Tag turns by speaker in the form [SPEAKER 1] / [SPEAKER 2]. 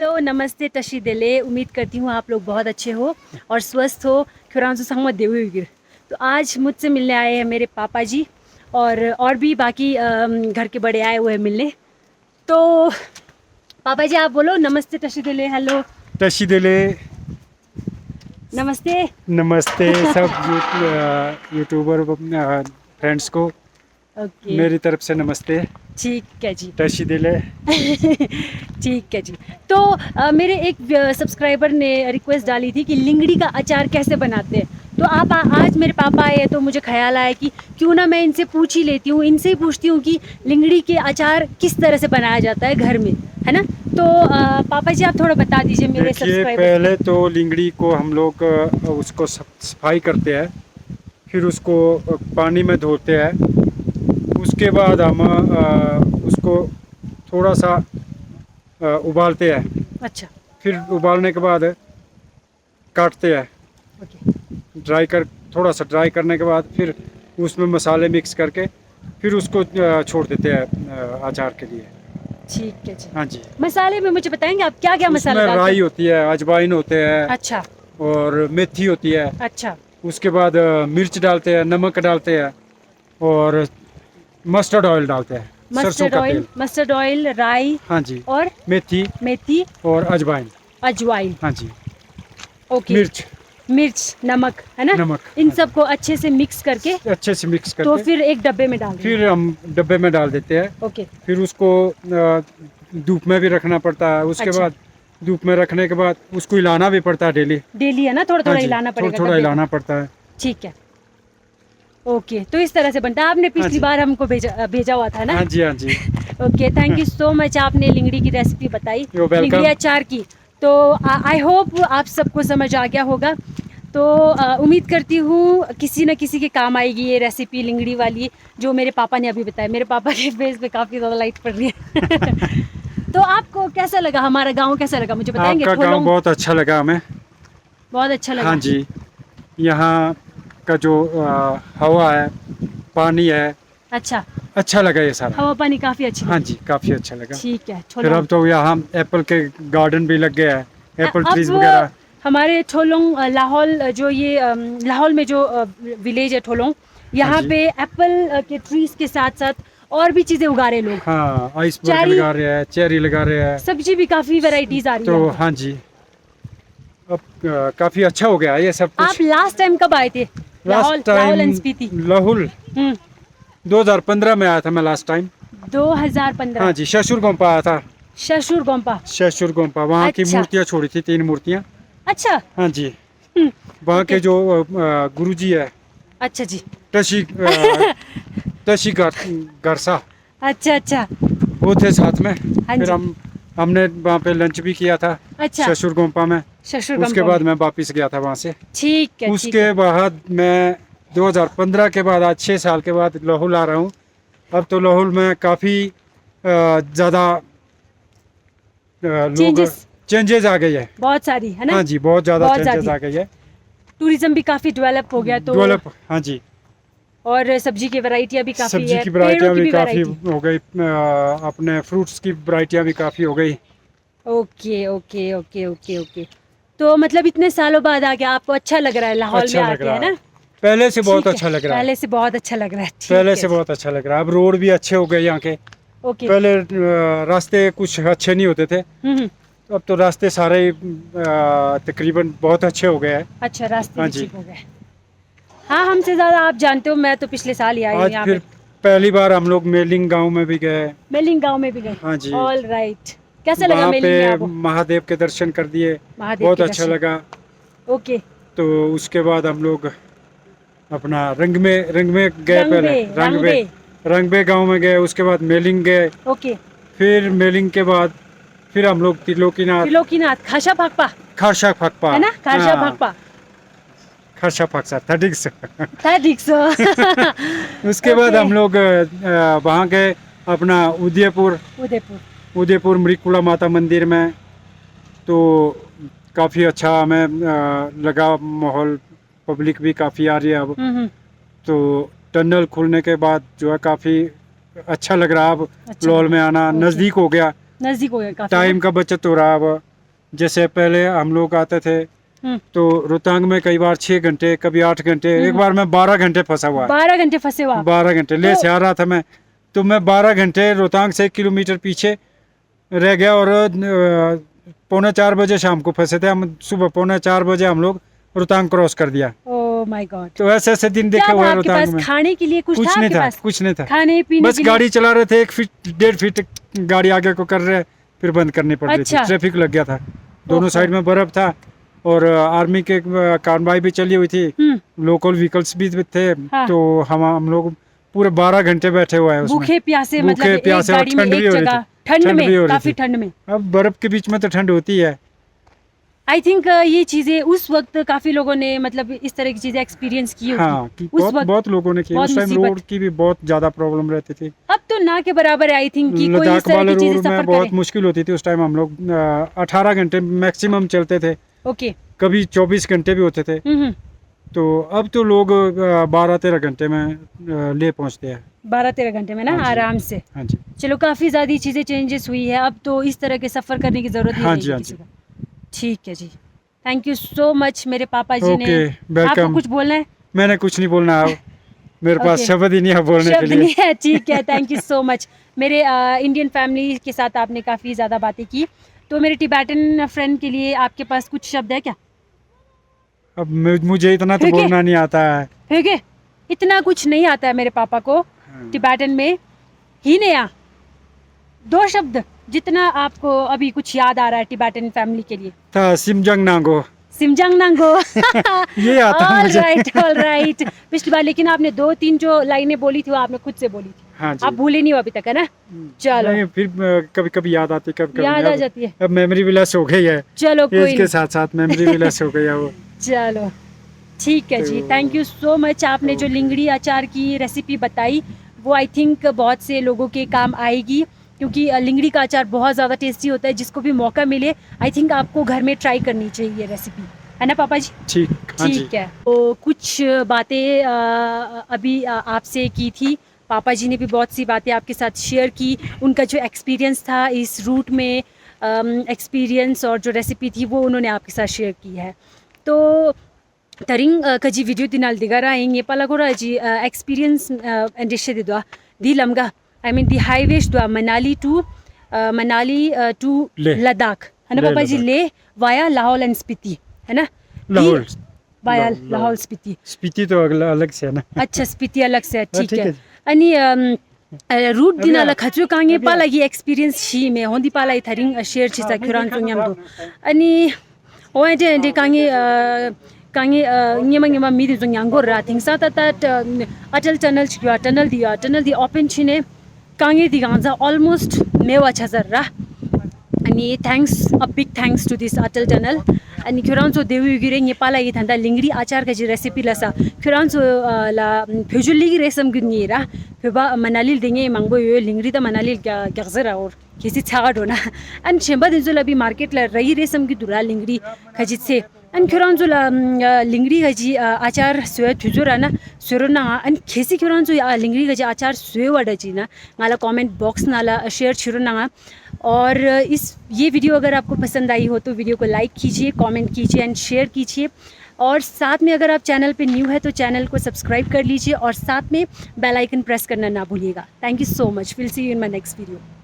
[SPEAKER 1] Hello नमस्ते टशी दिले। उम्मीद करती हूँ आप लोग बहुत अच्छे हो और स्वस्थ हो। खुरान सहमत देवी। तो आज मुझसे मिलने आए हैं मेरे पापा जी और भी बाकी घर के बड़े आए हुए हैं मिलने। तो पापा जी आप बोलो नमस्ते टशी दिले। हेलो
[SPEAKER 2] टशी दिले।
[SPEAKER 1] नमस्ते।
[SPEAKER 2] नमस्ते सब यूट्यूबर फ्रेंड्स को
[SPEAKER 1] ओके
[SPEAKER 2] मेरी तरफ से नमस्ते।
[SPEAKER 1] ठीक है जी।
[SPEAKER 2] टशी दिले।
[SPEAKER 1] ठीक है जी। तो मेरे एक सब्सक्राइबर ने रिक्वेस्ट डाली थी कि लिंगड़ी का अचार कैसे बनाते हैं। तो आप आज मेरे पापा आए तो मुझे ख्याल आया कि क्यों ना मैं इनसे पूछ ही लेती हूँ, इनसे ही पूछती हूँ कि लिंगड़ी के अचार किस तरह से बनाया जाता है घर में, है ना। तो पापा जी आप थोड़ा बता दीजिए मेरे
[SPEAKER 2] देखिए
[SPEAKER 1] सब्सक्राइबर।
[SPEAKER 2] पहले तो लिंगड़ी को हम लोग उसको सफाई करते हैं, फिर उसको पानी में धोते हैं। उसके बाद हम उसको थोड़ा सा उबालते हैं।
[SPEAKER 1] अच्छा
[SPEAKER 2] फिर उबालने के बाद काटते हैं।
[SPEAKER 1] ओके
[SPEAKER 2] थोड़ा सा ड्राई करने के बाद फिर उसमें मसाले मिक्स करके फिर उसको छोड़ देते हैं अचार के लिए।
[SPEAKER 1] ठीक है जी।
[SPEAKER 2] हाँ जी।
[SPEAKER 1] मसाले में मुझे बताएंगे आप क्या क्या
[SPEAKER 2] उसमें
[SPEAKER 1] मसाला डालते
[SPEAKER 2] राई
[SPEAKER 1] हैं।
[SPEAKER 2] होती है, अजवाइन होते हैं
[SPEAKER 1] अच्छा
[SPEAKER 2] और मेथी होती है।
[SPEAKER 1] अच्छा
[SPEAKER 2] उसके बाद मिर्च डालते हैं, नमक डालते हैं और मस्टर्ड ऑयल डालते हैं, सरसों का तेल।
[SPEAKER 1] मस्टर्ड ऑयल राई
[SPEAKER 2] हाँ जी।
[SPEAKER 1] और
[SPEAKER 2] मेथी
[SPEAKER 1] मेथी
[SPEAKER 2] और अजवाइन।
[SPEAKER 1] अजवाइन।
[SPEAKER 2] हाँ जी।
[SPEAKER 1] ओके
[SPEAKER 2] मिर्च,
[SPEAKER 1] मिर्च नमक है ना।
[SPEAKER 2] नमक।
[SPEAKER 1] इन
[SPEAKER 2] हाँ
[SPEAKER 1] सबको अच्छे से मिक्स करके
[SPEAKER 2] जी, अच्छे से मिक्स
[SPEAKER 1] तो
[SPEAKER 2] करके
[SPEAKER 1] फिर एक डब्बे में डाल देंगे।
[SPEAKER 2] फिर हम डब्बे में डाल देते हैं।
[SPEAKER 1] ओके
[SPEAKER 2] फिर उसको धूप में भी रखना पड़ता है। उसके
[SPEAKER 1] अच्छा
[SPEAKER 2] बाद धूप में रखने के बाद उसको हिलाना भी पड़ता है डेली।
[SPEAKER 1] डेली है ना, थोड़ा
[SPEAKER 2] हाँ
[SPEAKER 1] थोड़ा
[SPEAKER 2] जी,
[SPEAKER 1] हिलाना
[SPEAKER 2] थोड़ा
[SPEAKER 1] पड़ेगा
[SPEAKER 2] थोड़ा
[SPEAKER 1] डब्बे को।
[SPEAKER 2] हिलाना पड़ता है।
[SPEAKER 1] ठीक है ओके। तो इस तरह से बनता है। आपने
[SPEAKER 2] हाँ
[SPEAKER 1] पिछली
[SPEAKER 2] जी।
[SPEAKER 1] बार हमको भेजा हुआ था ना।
[SPEAKER 2] हाँ जी। हाँ जी।
[SPEAKER 1] Okay thank you so much. आपने लिंगड़ी की रेसिपी बताई,
[SPEAKER 2] यू
[SPEAKER 1] लिंगड़ी
[SPEAKER 2] वेलकम।
[SPEAKER 1] अचार की। तो आई होप आप सबको समझ आ गया होगा। तो उम्मीद करती हूँ किसी न किसी के काम आएगी ये रेसिपी लिंगड़ी वाली जो मेरे पापा ने अभी बताया। मेरे पापा के फेस पे काफ़ी ज़्यादा लाइट पड़ रही है। तो आपको कैसा लगा, हमारा गांव कैसा लगा मुझे बताएंगे।
[SPEAKER 2] आपका गांव
[SPEAKER 1] ठोलोंग
[SPEAKER 2] बहुत अच्छा लगा हमें।
[SPEAKER 1] बहुत अच्छा
[SPEAKER 2] हाँ
[SPEAKER 1] लगा।
[SPEAKER 2] जी। यहाँ का जो हवा है, पानी है,
[SPEAKER 1] अच्छा
[SPEAKER 2] अच्छा लगा ये सारा।
[SPEAKER 1] हवा पानी काफ़ी अच्छी
[SPEAKER 2] हाँ
[SPEAKER 1] लगी।
[SPEAKER 2] जी, काफ़ी अच्छा लगा।
[SPEAKER 1] ठीक है
[SPEAKER 2] फिर
[SPEAKER 1] ठोलोंग।
[SPEAKER 2] अब तो यहाँ एप्पल के गार्डन भी लग गया है, एप्पल ट्रीज
[SPEAKER 1] अब
[SPEAKER 2] वगैरह।
[SPEAKER 1] हमारे ठोलोंग लाहौल जो ये लाहौल में जो विलेज है ठोलोंग,
[SPEAKER 2] हाँ
[SPEAKER 1] यहाँ
[SPEAKER 2] जी।
[SPEAKER 1] पे एप्पल के ट्रीज के साथ साथ और भी चीज़ें उगा रहे हैं लोग।
[SPEAKER 2] हाँ, आइसबर्ग
[SPEAKER 1] चेरी
[SPEAKER 2] लगा रहे हैं, चेरी लगा रहे हैं।
[SPEAKER 1] सब्जी भी काफ़ी वैरायटीज आ रही है
[SPEAKER 2] तो
[SPEAKER 1] यहाँ पे।
[SPEAKER 2] हाँ जी, अब काफ़ी अच्छा हो गया है ये सब
[SPEAKER 1] आप
[SPEAKER 2] कुछ।
[SPEAKER 1] लास्ट टाइम कब आए थे
[SPEAKER 2] last
[SPEAKER 1] Lahaul and
[SPEAKER 2] time
[SPEAKER 1] Spiti.
[SPEAKER 2] Lahaul
[SPEAKER 1] हम्म
[SPEAKER 2] 2015 में आया था मैं लास्ट टाइम।
[SPEAKER 1] 2015।
[SPEAKER 2] हाँ जी, शशुर गोम्पा आया था।
[SPEAKER 1] शशुर गोम्पा।
[SPEAKER 2] शशुर गोम्पा वहाँ की
[SPEAKER 1] अच्छा
[SPEAKER 2] मूर्तियाँ छोड़ी थी, 3 मूर्तियाँ।
[SPEAKER 1] अच्छा
[SPEAKER 2] हाँ जी।
[SPEAKER 1] हम्म,
[SPEAKER 2] वहाँ
[SPEAKER 1] ओके
[SPEAKER 2] के जो गुरुजी है,
[SPEAKER 1] अच्छा जी।
[SPEAKER 2] टशी गरसा,
[SPEAKER 1] अच्छा अच्छा
[SPEAKER 2] वो थे साथ में।
[SPEAKER 1] हाँ
[SPEAKER 2] फिर
[SPEAKER 1] जी।
[SPEAKER 2] हमने वहाँ पे लंच भी किया था
[SPEAKER 1] अच्छा
[SPEAKER 2] शशुर गोम्पा में।
[SPEAKER 1] शशुर
[SPEAKER 2] उसके
[SPEAKER 1] गोम्पा में।
[SPEAKER 2] बाद मैं वापस गया था वहाँ से।
[SPEAKER 1] ठीक है ठीक
[SPEAKER 2] उसके
[SPEAKER 1] है।
[SPEAKER 2] बाद मैं 2015 के बाद आज 6 साल के बाद लाहौल आ रहा हूँ। अब तो लाहौल में काफ़ी ज़्यादा लोग
[SPEAKER 1] चेंजेस
[SPEAKER 2] चेंजेस आ गई है।
[SPEAKER 1] बहुत सारी है ना।
[SPEAKER 2] हाँ जी, बहुत ज़्यादा
[SPEAKER 1] बहुत
[SPEAKER 2] चेंजेस
[SPEAKER 1] ज़्यादा
[SPEAKER 2] आ गई है।
[SPEAKER 1] टूरिज्म भी काफ़ी डेवलप हो गया तो।
[SPEAKER 2] डेवलप। हाँ जी।
[SPEAKER 1] और सब्जी की वैरायटियाँ भी काफ़ी
[SPEAKER 2] सब्जी
[SPEAKER 1] है,
[SPEAKER 2] की
[SPEAKER 1] पेड़ों
[SPEAKER 2] वैरायटियाँ
[SPEAKER 1] की
[SPEAKER 2] भी
[SPEAKER 1] भी
[SPEAKER 2] काफ़ी
[SPEAKER 1] वैरायटी।
[SPEAKER 2] हो गई, अपने फ्रूट्स की वैरायटियाँ भी काफ़ी हो गई।
[SPEAKER 1] Okay okay okay okay okay. तो मतलब इतने सालों बाद आ गया, आपको अच्छा लग रहा है लाहौल में
[SPEAKER 2] अच्छा लग
[SPEAKER 1] आके, है
[SPEAKER 2] रहा है,
[SPEAKER 1] ना।
[SPEAKER 2] पहले से बहुत
[SPEAKER 1] ठीक है
[SPEAKER 2] अच्छा लग रहा है।
[SPEAKER 1] पहले से बहुत अच्छा लग रहा है।
[SPEAKER 2] पहले
[SPEAKER 1] ठीक है
[SPEAKER 2] से
[SPEAKER 1] जी।
[SPEAKER 2] बहुत अच्छा लग रहा है। अब रोड भी अच्छे हो गए यहाँ के।
[SPEAKER 1] ओके
[SPEAKER 2] पहले रास्ते कुछ अच्छे नहीं होते थे।
[SPEAKER 1] हम्म।
[SPEAKER 2] अब तो रास्ते सारे तकरीबन बहुत अच्छे हो गए हैं।
[SPEAKER 1] अच्छा रास्ते
[SPEAKER 2] हाँ
[SPEAKER 1] भी
[SPEAKER 2] जी।
[SPEAKER 1] ठीक हो गए। हाँ हमसे ज़्यादा आप जानते हो, मैं तो पिछले साल ही आई हूँ
[SPEAKER 2] आज
[SPEAKER 1] यहाँ
[SPEAKER 2] फिर
[SPEAKER 1] पे।
[SPEAKER 2] पहली बार हम लोग मेलिंग गांव में भी गए।
[SPEAKER 1] मेलिंग गांव में भी गए।
[SPEAKER 2] हाँ जी।
[SPEAKER 1] All right. कैसा लगा
[SPEAKER 2] वहाँ पे
[SPEAKER 1] मेलिंग में आपको।
[SPEAKER 2] महादेव के दर्शन कर दिए,
[SPEAKER 1] महादेव
[SPEAKER 2] बहुत
[SPEAKER 1] के
[SPEAKER 2] अच्छा
[SPEAKER 1] दर्शन।
[SPEAKER 2] लगा।
[SPEAKER 1] ओके
[SPEAKER 2] तो उसके बाद हम लोग अपना रंग में गए। पहले
[SPEAKER 1] रंगबे
[SPEAKER 2] रंगबे
[SPEAKER 1] रंगबे।
[SPEAKER 2] रंगबे गांव में गए। उसके बाद मेलिंग गए।
[SPEAKER 1] ओके
[SPEAKER 2] फिर मेलिंग के बाद फिर हम लोग त्रिलोकीनाथ,
[SPEAKER 1] त्रिलोकीनाथ खाशा भाकपा
[SPEAKER 2] खारसा फकपा।
[SPEAKER 1] है ना, खाशा
[SPEAKER 2] हाँ,
[SPEAKER 1] भाकपा
[SPEAKER 2] खारसा फकसा था ठीक से।
[SPEAKER 1] था ठीक सो।
[SPEAKER 2] उसके बाद
[SPEAKER 1] ओके
[SPEAKER 2] हम लोग वहाँ गए अपना उदयपुर।
[SPEAKER 1] उदयपुर।
[SPEAKER 2] उदयपुर मृकुला माता मंदिर में। तो काफ़ी अच्छा हमें लगा माहौल। पब्लिक भी काफ़ी आ रही है अब।
[SPEAKER 1] हम्म।
[SPEAKER 2] तो टनल खुलने के बाद जो है काफ़ी अच्छा लग रहा है अब
[SPEAKER 1] अच्छा
[SPEAKER 2] लाहौल
[SPEAKER 1] लगा।
[SPEAKER 2] में आना।
[SPEAKER 1] ओके
[SPEAKER 2] नज़दीक हो गया,
[SPEAKER 1] नज़दीक हो गया काफ़ी ना।
[SPEAKER 2] टाइम का बचत हो रहा है अब। जैसे पहले हम लोग आते थे
[SPEAKER 1] हम्म,
[SPEAKER 2] तो रोहतांग में कई बार 6 घंटे, कभी 8 घंटे, एक बार मैं 12 घंटे फंसा हुआ है।
[SPEAKER 1] 12 घंटे फंसे हो आप?
[SPEAKER 2] 12 घंटे ले से आ रहा था मैं, तो मैं 12 घंटे रोहतांग से 1 किलोमीटर पीछे रह गया। और 3:45 बजे शाम को फंसे थे हम। सुबह 3:45 बजे हम लोग रोहतांग क्रॉस कर दिया।
[SPEAKER 1] Oh my God.
[SPEAKER 2] तो ऐसे ऐसे दिन
[SPEAKER 1] क्या
[SPEAKER 2] देखे
[SPEAKER 1] था
[SPEAKER 2] हुए हैं
[SPEAKER 1] आपके
[SPEAKER 2] रोहतांग
[SPEAKER 1] पास
[SPEAKER 2] में।
[SPEAKER 1] खाने के लिए? कुछ था
[SPEAKER 2] नहीं
[SPEAKER 1] आपके
[SPEAKER 2] था,
[SPEAKER 1] पास?
[SPEAKER 2] कुछ नहीं था।
[SPEAKER 1] खाने पीने
[SPEAKER 2] बस
[SPEAKER 1] के लिए?
[SPEAKER 2] गाड़ी चला रहे थे, 1 फीट 1.5 फीट गाड़ी आगे को कर रहे, फिर बंद करनी पड़ रही
[SPEAKER 1] अच्छा।
[SPEAKER 2] थी। ट्रैफिक लग गया था, दोनों
[SPEAKER 1] ओहो।
[SPEAKER 2] साइड में बर्फ था। और आर्मी के कार्रवाई भी चली हुई थी, लोकल व्हीकल्स भी थे।
[SPEAKER 1] हाँ।
[SPEAKER 2] तो हम लोग पूरे 12 घंटे बैठे हुए हैं उसमें।
[SPEAKER 1] भूखे प्यासे, मतलब
[SPEAKER 2] भूखे
[SPEAKER 1] एक
[SPEAKER 2] प्यासे, और
[SPEAKER 1] गाड़ी में
[SPEAKER 2] ठंड भी
[SPEAKER 1] एक
[SPEAKER 2] हो रही
[SPEAKER 1] जगह,
[SPEAKER 2] थी।
[SPEAKER 1] ठंड
[SPEAKER 2] ठंड
[SPEAKER 1] में,
[SPEAKER 2] भी हो रही
[SPEAKER 1] काफी
[SPEAKER 2] थी।
[SPEAKER 1] ठंड में।
[SPEAKER 2] अब बर्फ के बीच में तो ठंड होती है।
[SPEAKER 1] आई थिंक ये चीजें उस वक्त काफी लोगों ने मतलब इस तरह की चीजें एक्सपीरियंस की होगी।
[SPEAKER 2] हाँ, कि
[SPEAKER 1] उस
[SPEAKER 2] बहुत
[SPEAKER 1] वक्त
[SPEAKER 2] बहुत लोगों ने की।
[SPEAKER 1] बहुत
[SPEAKER 2] उस टाइम
[SPEAKER 1] मुसीबत।
[SPEAKER 2] रोड की भी बहुत ज्यादा प्रॉब्लम रहती थी।
[SPEAKER 1] अब तो ना के बराबर है आई थिंक कि कोई इस
[SPEAKER 2] लद्दाख
[SPEAKER 1] तरह
[SPEAKER 2] वाले
[SPEAKER 1] की चीजें
[SPEAKER 2] रोड
[SPEAKER 1] सफर
[SPEAKER 2] में बहुत
[SPEAKER 1] करे।
[SPEAKER 2] मुश्किल होती थी उस टाइम। हम लोग 18 घंटे मैक्सिमम चलते थे,
[SPEAKER 1] ओके।
[SPEAKER 2] कभी 24 घंटे भी होते थे।
[SPEAKER 1] हम्म।
[SPEAKER 2] तो अब तो लोग 12-13 घंटे में ले पहुंचते हैं।
[SPEAKER 1] 12-13 घंटे में ना,
[SPEAKER 2] हाँ जी।
[SPEAKER 1] आराम से।
[SPEAKER 2] हाँ जी,
[SPEAKER 1] चलो काफी ज्यादा चीजें चेंजेस हुई है, अब तो इस तरह के सफर करने की जरूरत नहीं
[SPEAKER 2] हाँ
[SPEAKER 1] रहेगी
[SPEAKER 2] जी, हाँ
[SPEAKER 1] किसी
[SPEAKER 2] जी।
[SPEAKER 1] को। ठीक है जी, थैंक यू सो मच मेरे पापा जी ने।
[SPEAKER 2] ओके,
[SPEAKER 1] आपको
[SPEAKER 2] वेलकम।
[SPEAKER 1] कुछ बोलना है?
[SPEAKER 2] मैंने कुछ नहीं बोलना है, मेरे पास
[SPEAKER 1] ओके।
[SPEAKER 2] शब्द ही नहीं है बोलने के
[SPEAKER 1] शब्द
[SPEAKER 2] लिए।
[SPEAKER 1] नहीं है, ठीक है। Thank you so much. मेरे इंडियन फैमिली के साथ आपने काफ़ी ज़्यादा बातें की, तो मेरे टिबेटन फ्रेंड के लिए आपके पास कुछ शब्द है क्या?
[SPEAKER 2] अब मुझे इतना तो
[SPEAKER 1] ठीक है।
[SPEAKER 2] बोलना नहीं आता है।
[SPEAKER 1] ठीक है, इतना कुछ नहीं आता है मेरे पापा को टिबेटन में। ही नया 2 शब्द जितना आपको अभी कुछ याद आ रहा है टिबेटन फैमिली के लिए।
[SPEAKER 2] था सिमजंग नांगो,
[SPEAKER 1] सिमजंग नांगो।
[SPEAKER 2] ये आता है मुझे।
[SPEAKER 1] All right. पिछली बार लेकिन आपने 2-3 जो लाइनें बोली थी वो आपने खुद से बोली थी।
[SPEAKER 2] हाँ जी।
[SPEAKER 1] आप भूले नहीं हो अभी तक, है ना? चलो,
[SPEAKER 2] नहीं, फिर कभी कभी याद आती, कभी कभी
[SPEAKER 1] याद
[SPEAKER 2] नहीं।
[SPEAKER 1] आ जाती है।
[SPEAKER 2] अब मेमोरी भी लेस हो गई है,
[SPEAKER 1] चलो कोई
[SPEAKER 2] एज के
[SPEAKER 1] नहीं।
[SPEAKER 2] साथ साथ मेमोरी भी लेस हो गई है वो।
[SPEAKER 1] चलो ठीक है जी,
[SPEAKER 2] तो-
[SPEAKER 1] थैंक यू सो मच। आपने जो
[SPEAKER 2] ओके।
[SPEAKER 1] लिंगड़ी अचार की रेसिपी बताई वो आई थिंक बहुत से लोगों के काम आएगी, क्योंकि लिंगड़ी का अचार बहुत ज़्यादा टेस्टी होता है। जिसको भी मौका मिले आई थिंक आपको घर में ट्राई करनी चाहिए ये रेसिपी, है ना पापा जी?
[SPEAKER 2] ठीक, हाँ जी।
[SPEAKER 1] ठीक है। तो कुछ बातें अभी आपसे की थी, पापा जी ने भी बहुत सी बातें आपके साथ शेयर की। उनका जो एक्सपीरियंस था इस रूट में, एक्सपीरियंस और जो रेसिपी थी वो उन्होंने आपके साथ शेयर की है। तो तरिंग कजी वीडियो दिनाल दिगारा इंगे पालागोरा जी एक्सपीरियंस एंडिशे दिदवा दी लमगा, आई मीन दी हाईवेज द्वा मनाली टू
[SPEAKER 2] लेह।
[SPEAKER 1] लद्दाख, है ना
[SPEAKER 2] लेह
[SPEAKER 1] पापा जी?
[SPEAKER 2] लद्दाख।
[SPEAKER 1] ले वाया लाहौल एंड स्पीति, है ना?
[SPEAKER 2] लाहौल।
[SPEAKER 1] वाया
[SPEAKER 2] लाहौल।
[SPEAKER 1] लाहौल स्पीति।
[SPEAKER 2] स्पीति तो अगला अलग से है ना।
[SPEAKER 1] अच्छा, स्पीति अलग से है, ठीक
[SPEAKER 2] ठीक
[SPEAKER 1] है।
[SPEAKER 2] है।
[SPEAKER 1] अनि रूट
[SPEAKER 2] अभी
[SPEAKER 1] दिनाला
[SPEAKER 2] आप-
[SPEAKER 1] खजु कांगे
[SPEAKER 2] अभी
[SPEAKER 1] पाला ये एक्सपीरियंस शी में होंदी पाला इथरिंग शेयर चिसा खुरान सुंगम दो अनि ओएटे दे कांगे कांगे न्यमा मिदि जुंग यांगो राथिंग सा तात अटल टनल दी ओपन छिने कांगे दी गांजा ऑलमोस्ट मेवा छजर अनि thanks, a big thanks to this Atal tunnel. अनि खुरान्सो देवी गिरे नेपाला ये थंदा लिंगड़ी आचार का जी रेसिपी लसा खुरान्सो ला फ्यूजुली की रेसम गुनिरा फिबा मनाली देंगे मंगबो यो लिंगड़ी दा मनाली क्या गजरा और किसी छाड़ होना अन शेंबा दिन जो अभी मार्केट ला रही रेसम की दुरा लिंगड़ी खजित से अन खुरान्सो ला लिंगड़ी खजी आचार स्वे थुजुरा ना सुरना अन खेसी खुरान्सो लिंगड़ी खजी आचार स्वे वडा जी ना नाला कमेंट बॉक्स नाला शेयर छुरना। और ये वीडियो अगर आपको पसंद आई हो तो वीडियो को लाइक कीजिए, कमेंट कीजिए एंड शेयर कीजिए। और साथ में अगर आप चैनल पे न्यू है तो चैनल को सब्सक्राइब कर लीजिए और साथ में बेल आइकन प्रेस करना ना भूलिएगा। Thank you so much, will see you in my next video.